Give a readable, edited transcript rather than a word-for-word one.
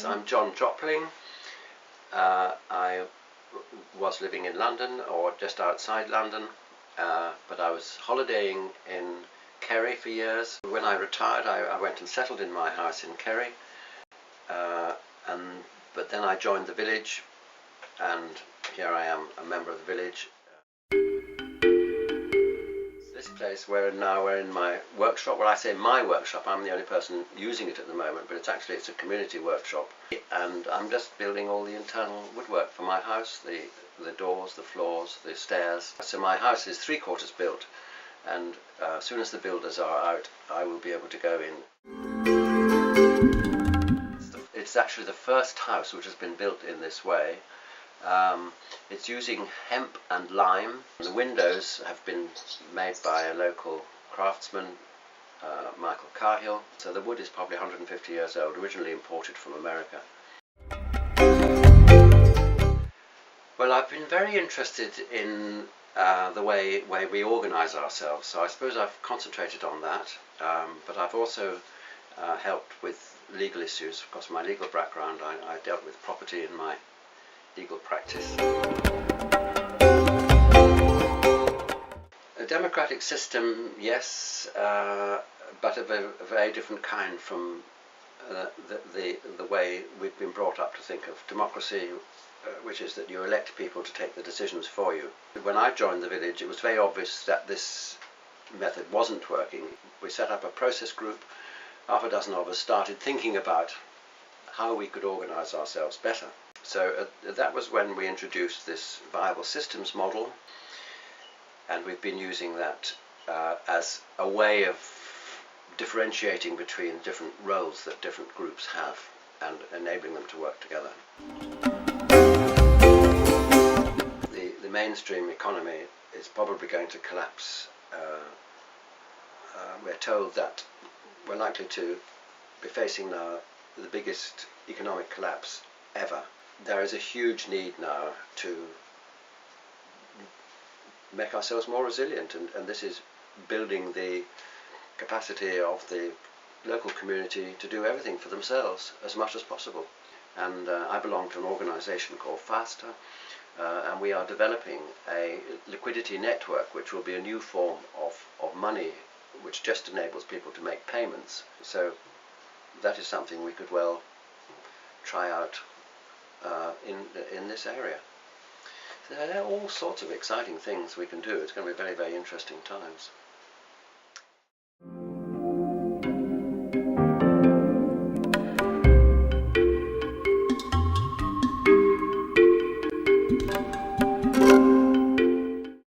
I'm John Jopling. I was living in London, or just outside London, but I was holidaying in Kerry for years. When I retired, I went and settled in my house in Kerry, but then I joined the village, and here I am, a member of the village. This place we're in my workshop. Well, I say my workshop, I'm the only person using it at the moment, but it's a community workshop, and I'm just building all the internal woodwork for my house, the doors, the floors, the stairs. So my house is 3/4 built, and as soon as the builders are out, I will be able to go in. It's actually the first house which has been built in this way. It's using hemp and lime. The windows have been made by a local craftsman, Michael Cahill. So the wood is probably 150 years old, originally imported from America. Well, I've been very interested in the way we organise ourselves, so I suppose I've concentrated on that, but I've also helped with legal issues. Of course, my legal background, I dealt with property in my legal practice. A democratic system, yes, but of a very different kind from the way we've been brought up to think of democracy, which is that you elect people to take the decisions for you. When I joined the village, it was very obvious that this method wasn't working. We set up a process group. Half a dozen of us started thinking about how we could organise ourselves better. So that was when we introduced this viable systems model, and we've been using that as a way of differentiating between different roles that different groups have and enabling them to work together. The mainstream economy is probably going to collapse. We're told that we're likely to be facing now the biggest economic collapse ever. There is a huge need now to make ourselves more resilient, and this is building the capacity of the local community to do everything for themselves as much as possible. And I belong to an organisation called Faster, and we are developing a liquidity network which will be a new form of money which just enables people to make payments. So that is something we could well try out in this area. So there are all sorts of exciting things we can do. It's going to be very, very interesting times.